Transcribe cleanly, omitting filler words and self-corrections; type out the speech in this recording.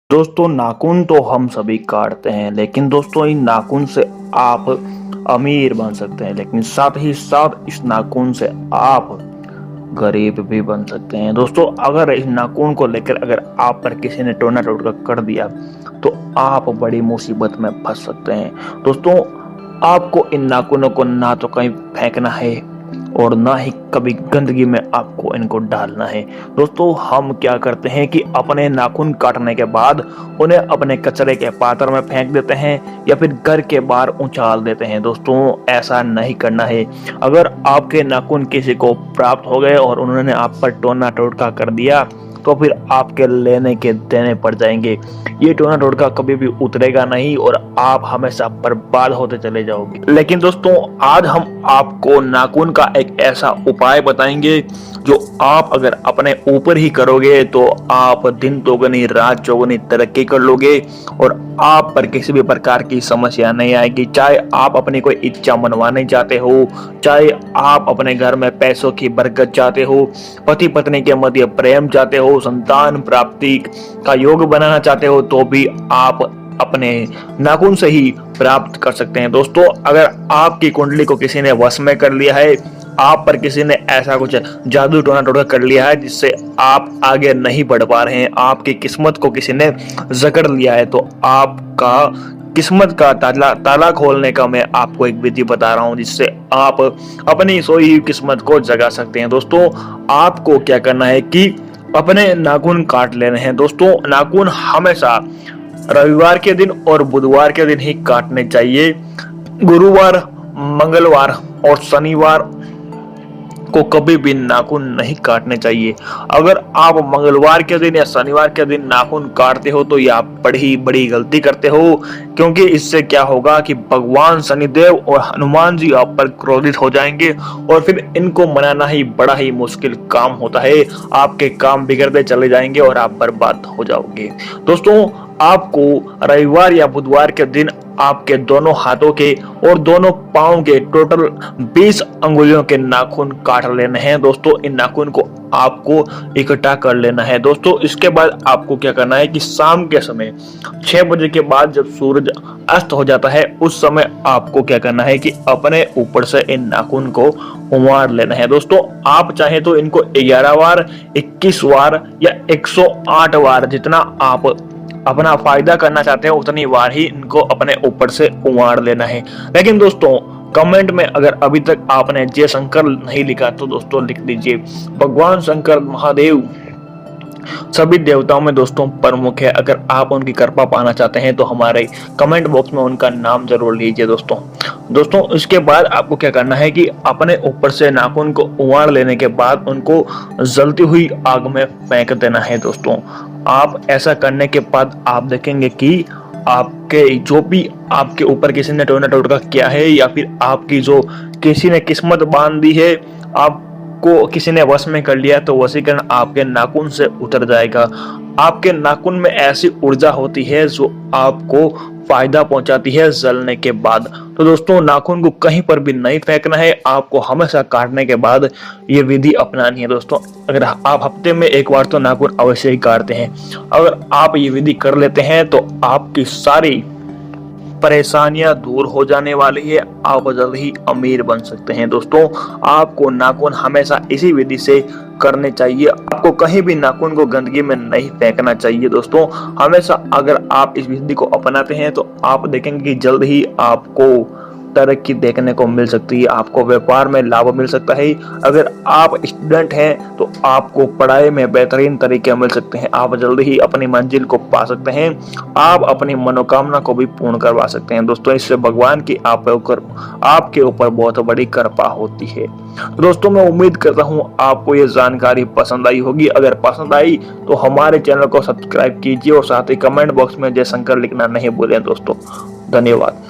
दोस्तों नाखून तो हम सभी काटते हैं, लेकिन दोस्तों इन नाखून से आप अमीर बन सकते हैं, लेकिन साथ ही साथ इस नाखून से आप गरीब भी बन सकते हैं। दोस्तों अगर इस नाखून को लेकर अगर आप पर किसी ने टोना टोटका कर दिया तो आप बड़ी मुसीबत में फंस सकते हैं। दोस्तों आपको इन नाखूनों को ना तो कहीं फेंकना है और ना ही कभी गंदगी में आपको इनको डालना है। दोस्तों हम क्या करते हैं कि अपने नाखून काटने के बाद उन्हें अपने कचरे के पात्र में फेंक देते हैं या फिर घर के बाहर उछाल देते हैं। दोस्तों ऐसा नहीं करना है। अगर आपके नाखून किसी को प्राप्त हो गए और उन्होंने आप पर टोना टोटका कर दिया तो फिर आपके लेने के देने पड़ जाएंगे। ये टोना टोटका कभी भी उतरेगा नहीं और आप हमेशा बर्बाद होते चले जाओगे। लेकिन दोस्तों आज हम आपको नाखून का एक ऐसा उपाय बताएंगे जो आप अगर अपने ऊपर ही करोगे तो आप दिन दोगुनी रात चौगुनी तरक्की कर लोगे और आप पर किसी भी प्रकार की समस्या नहीं आएगी। चाहे आप अपनी कोई इच्छा मनवाने चाहते हो, चाहे आप अपने घर में पैसों की बरकत चाहते हो, पति पत्नी के मध्य प्रेम चाहते हो, संतान प्राप्ति का योग बनाना चाहते हो, तो भी आप अपने नाखून से ही प्राप्त कर सकते हैं। दोस्तों अगर आपकी कुंडली को किसी ने वश में कर लिया है, आप पर किसी ने ऐसा कुछ जादू टोना टोटका कर लिया है जिससे आप आगे नहीं बढ़ पा रहे हैं, आपकी किस्मत को किसी ने जकड़ लिया है, तो आपका किस्मत का ताला खोलने का मैं आपको एक विधि बता रहा हूं जिससे आप अपनी सोई हुई किस्मत को जगा सकते हैं। दोस्तों आपको क्या करना है कि अपने नाखून काट लेने हैं। दोस्तों नाखून हमेशा रविवार के दिन और बुधवार के दिन ही काटने चाहिए। गुरुवार, मंगलवार और शनिवार को कभी भी नाखून नहीं काटने चाहिए। अगर आप मंगलवार के दिन या शनिवार के दिन नाखून काटते हो तो ये आप बड़ी बड़ी गलती करते हो, क्योंकि इससे क्या होगा कि भगवान शनिदेव और हनुमान जी आप पर क्रोधित हो जाएंगे और फिर इनको मनाना ही बड़ा ही मुश्किल काम होता है। आपके काम बिगड़ते चले जाएंगे और आप बर्बाद हो जाओगे। दोस्तों आपको रविवार या बुधवार के दिन आपके दोनों हाथों के और दोनों पांव के टोटल 20 अंगुलियों के नाखून काट लेने हैं। दोस्तों इन नाखून को आपको इकट्ठा कर लेना है। दोस्तों इसके बाद आपको क्या करना है कि शाम के समय 6 बजे के बाद जब सूरज अस्त हो जाता है उस समय आपको क्या करना है कि अपने ऊपर से इन नाखून को उमाड़ लेना है। दोस्तों आप चाहे तो इनको 11 बार, 21 बार या 108 बार, जितना आप अपना फायदा करना चाहते हैं उतनी बार ही इनको अपने ऊपर से उमाड़ लेना है। लेकिन दोस्तों कमेंट में अगर अभी तक आपने जय शंकर नहीं लिखा तो दोस्तों लिख दीजिए। भगवान शंकर महादेव सभी देवताओं में दोस्तों प्रमुख है। अगर आप उनकी कृपा पाना चाहते हैं तो हमारे कमेंट बॉक्स में उनका नाम जरूर लीजिए। दोस्तों इसके बाद आपको क्या करना है कि अपने ऊपर से नाखून को उमाड़ लेने के बाद उनको जलती हुई आग में फेंक देना है। दोस्तों आप ऐसा करने के बाद आप देखेंगे कि आपके जो भी आपके ऊपर किसी ने टोना टोटका किया है या फिर आपकी जो किसी ने किस्मत बांध दी है, आपको किसी ने वश में कर लिया, तो वशीकरण आपके नाखून से उतर जाएगा। आपके नाखून में ऐसी ऊर्जा होती है जो आपको फायदा पहुंचाती है जलने के बाद। तो दोस्तों नाखून को कहीं पर भी नहीं फेंकना है, आपको हमेशा काटने के बाद ये विधि अपनानी है। दोस्तों अगर आप हफ्ते में एक बार तो नाखून अवश्य ही काटते हैं, अगर आप ये विधि कर लेते हैं तो आपकी सारी परेशानियां दूर हो जाने वाली है, आप जल्द ही अमीर बन सकते हैं। दोस्तों आपको नाखून हमेशा इसी विधि से करने चाहिए, आपको कहीं भी नाखून को गंदगी में नहीं फेंकना चाहिए। दोस्तों हमेशा अगर आप इस विधि को अपनाते हैं तो आप देखेंगे कि जल्द ही आपको तरक्की देखने को मिल सकती है, आपको व्यापार में लाभ मिल सकता है। अगर आप स्टूडेंट हैं तो आपको पढ़ाई में बेहतरीन तरीके मिल सकते हैं, आप जल्दी ही अपनी मंजिल को पा सकते हैं, आप अपनी मनोकामना को भी पूर्ण करवा सकते हैं। दोस्तों इससे भगवान की आपके ऊपर बहुत बड़ी कृपा होती है। दोस्तों मैं उम्मीद करता हूं आपको ये जानकारी पसंद आई होगी। अगर पसंद आई तो हमारे चैनल को सब्सक्राइब कीजिए और साथ ही कमेंट बॉक्स में जय शंकर लिखना नहीं भूलें। दोस्तों धन्यवाद।